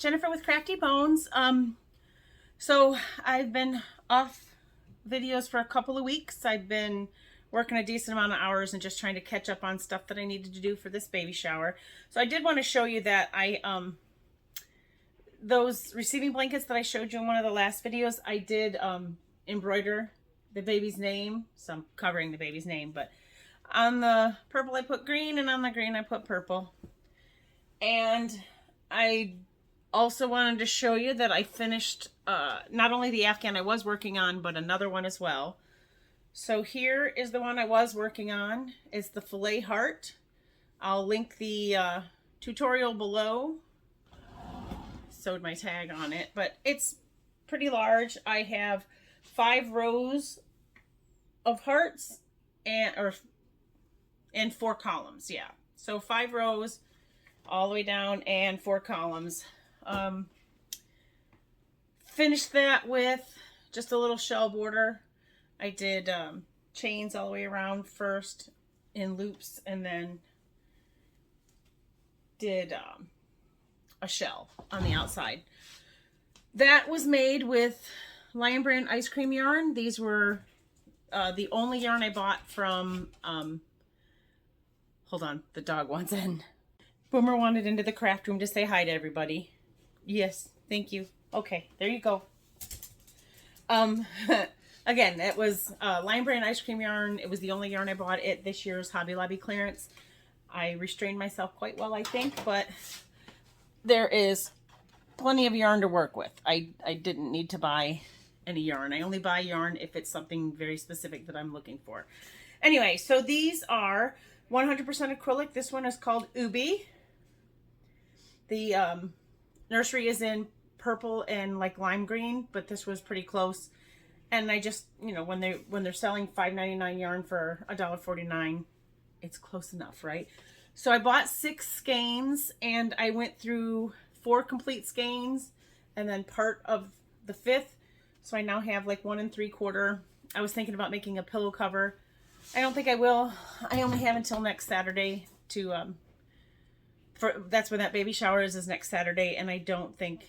Jennifer with CraftyBones. So I've been off videos for a couple of weeks. I've been working a decent amount of hours and just trying to catch up on stuff that I needed to do for this baby shower. So I did want to show you that those receiving blankets that I showed you in one of the last videos, I did embroider the baby's name. So I'm covering the baby's name, but on the purple I put green and on the green I put purple. And I also wanted to show you that I finished not only the Afghan I was working on, but another one as well. So here is the one I was working on. It's the Filet Heart. I'll link the tutorial below. Sewed my tag on it, but it's pretty large. I have 5 rows of hearts and 4 columns. Yeah, so 5 rows all the way down and 4 columns. Finished that with just a little shell border. I did chains all the way around first in loops, and then did a shell on the outside. That was made with Lion Brand ice cream yarn. These were the only yarn I bought from hold on, the dog wants in. Boomer wanted into the craft room to say hi to everybody. Yes, thank you. Okay, there you go. Again, it was Lion Brand ice cream yarn. It was the only yarn I bought at this year's Hobby Lobby clearance. I restrained myself quite well, I think, but there is plenty of yarn to work with. I didn't need to buy any yarn. I only buy yarn if it's something very specific that I'm looking for. Anyway, so these are 100% acrylic. This one is called Ubi. The Nursery is in purple and like lime green, but this was pretty close. And I just, you know, when they're selling $5.99 yarn for $1.49, it's close enough, right? So I bought 6 skeins and I went through 4 complete skeins and then part of the 5th. So I now have like 1 3/4. I was thinking about making a pillow cover. I don't think I will. I only have until next Saturday to that's when that baby shower is next Saturday, and I don't think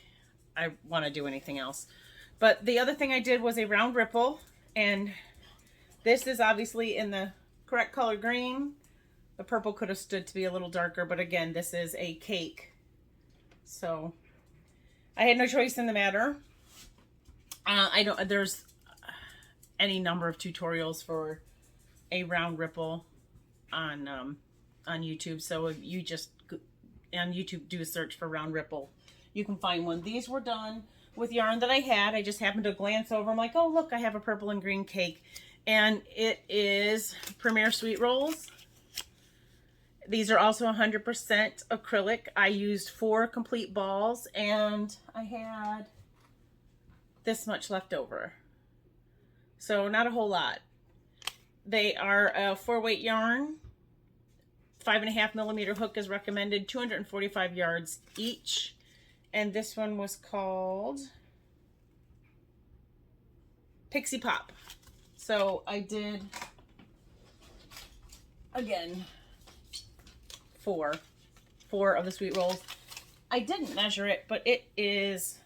I want to do anything else. But the other thing I did was a round ripple, and this is obviously in the correct color green. The purple could have stood to be a little darker, but again, this is a cake. So I had no choice in the matter. There's any number of tutorials for a round ripple on YouTube. So if you just on YouTube do a search for round ripple, you can find one. These were done with yarn that I had. I just happened to glance over. I'm like, oh look, I have a purple and green cake, and it is Premier Sweet Rolls. These are also 100% acrylic. I used 4 complete balls, and I had this much left over. So not a whole lot. They are a 4-weight yarn. 5.5mm hook is recommended. 245 yards each. And this one was called Pixie Pop. So I did, again, 4 of the sweet rolls. I didn't measure it, but it is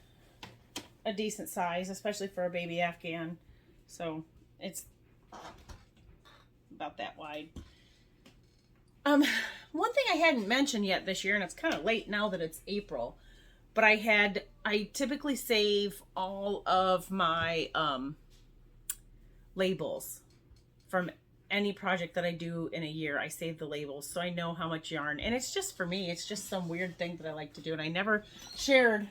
a decent size, especially for a baby Afghan. So it's about that wide. One thing I hadn't mentioned yet this year, and it's kind of late now that it's April, but I typically save all of my labels from any project that I do in a year. I save the labels so I know how much yarn, and it's just for me, it's just some weird thing that I like to do, and I never shared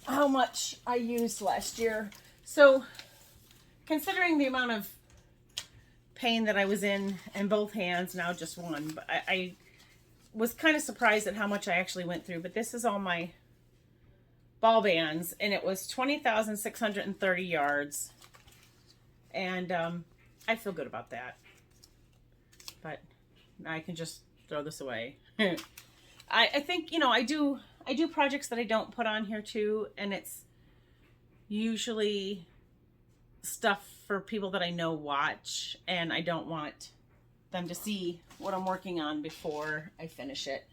how much I used last year. So considering the amount of pain that I was in both hands, now just one, but I was kind of surprised at how much I actually went through. But this is all my ball bands, and it was 20,630 yards, and I feel good about that. But I can just throw this away. I think, you know, I do projects that I don't put on here too, and it's usually stuff for people that I know watch, and I don't want them to see what I'm working on before I finish it.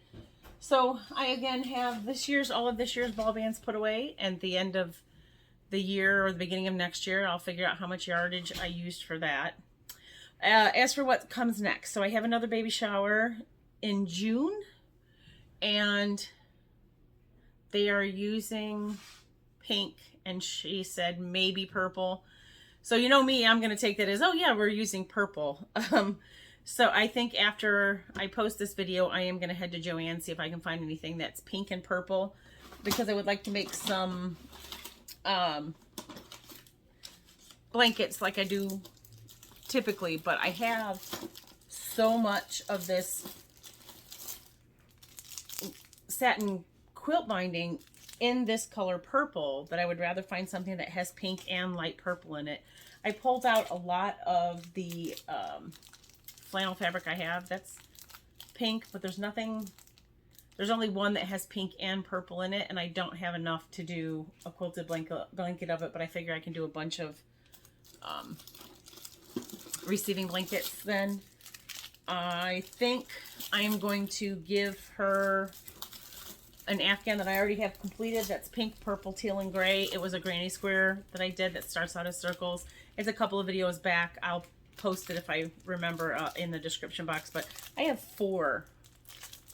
So I again have all of this year's ball bands put away, and at the end of the year or the beginning of next year, I'll figure out how much yardage I used for that. As for what comes next, so I have another baby shower in June, and they are using pink, and she said maybe purple. So you know me, I'm going to take that as, oh yeah, we're using purple. So I think after I post this video, I am going to head to Joannes, see if I can find anything that's pink and purple, because I would like to make some blankets like I do typically, but I have so much of this satin quilt binding in this color purple that I would rather find something that has pink and light purple in it. I pulled out a lot of the flannel fabric I have that's pink, but there's only one that has pink and purple in it, and I don't have enough to do a quilted blanket of it, but I figure I can do a bunch of receiving blankets then. I think I am going to give her an Afghan that I already have completed that's pink, purple, teal, and gray. It was a granny square that I did that starts out as circles. It's a couple of videos back. I'll post it if I remember in the description box, but I have 4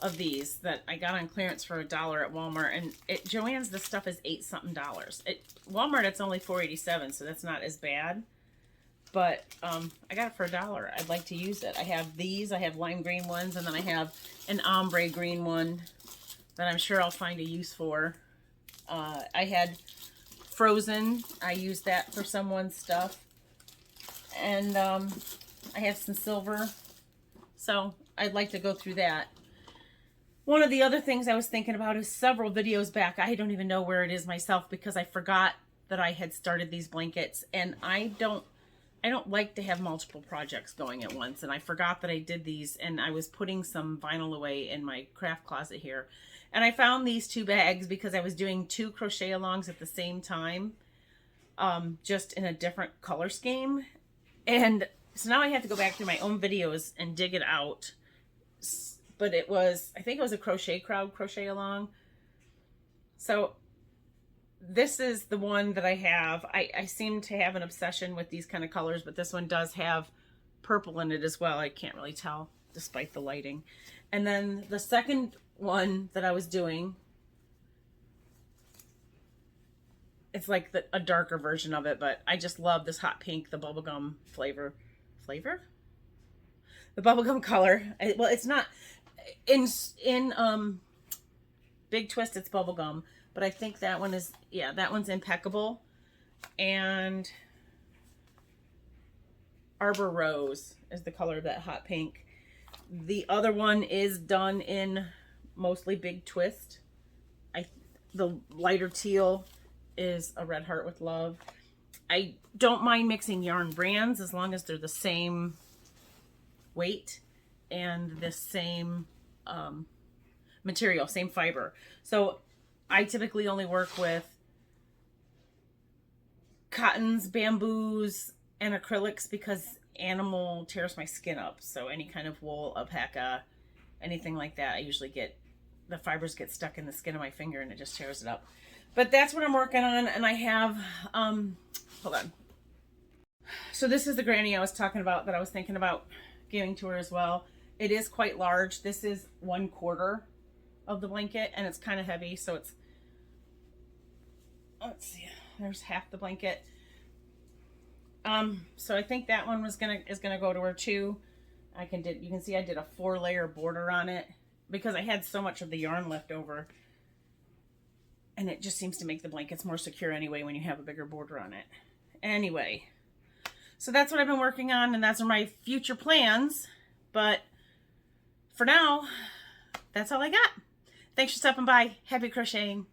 of these that I got on clearance for $1 at Walmart, and at Joannes this stuff is $8 something. At Walmart it's only $4.87, so that's not as bad, but I got it for $1. I'd like to use it. I have these, I have lime green ones, and then I have an ombre green one that I'm sure I'll find a use for. I had frozen, I used that for someone's stuff, and I have some silver, so I'd like to go through that. One of the other things I was thinking about is several videos back, I don't even know where it is myself because I forgot that I had started these blankets, and I don't like to have multiple projects going at once, and I forgot that I did these, and I was putting some vinyl away in my craft closet here, and I found these 2 bags because I was doing 2 crochet alongs at the same time, just in a different color scheme, and so now I have to go back through my own videos and dig it out. But it was, I think it was a Crochet Crowd Crochet Along. So this is the one that I have. I seem to have an obsession with these kind of colors, but this one does have purple in it as well. I can't really tell despite the lighting. And then the second one that I was doing, it's like a darker version of it, but I just love this hot pink, the bubblegum flavor? The bubblegum color. Well, it's not... In Big Twist it's bubblegum, but I think that one is, yeah, that one's impeccable. And Arbor Rose is the color of that hot pink. The other one is done in mostly Big Twist. The lighter teal is a Red Heart with Love. I don't mind mixing yarn brands as long as they're the same weight and the same material, same fiber. So I typically only work with cottons, bamboos, and acrylics because animal tears my skin up. So any kind of wool, alpaca, anything like that, I usually get, the fibers get stuck in the skin of my finger and it just tears it up. But that's what I'm working on, and I have, hold on. So this is the granny I was talking about that I was thinking about giving to her as well. It is quite large. This is 1/4 of the blanket, and it's kind of heavy, so it's, let's see, there's half the blanket. So I think that one is gonna go to her too. You can see I did a 4-layer border on it because I had so much of the yarn left over, and it just seems to make the blankets more secure anyway when you have a bigger border on it. Anyway, so that's what I've been working on, and that's my future plans. But for now, that's all I got. Thanks for stopping by. Happy crocheting.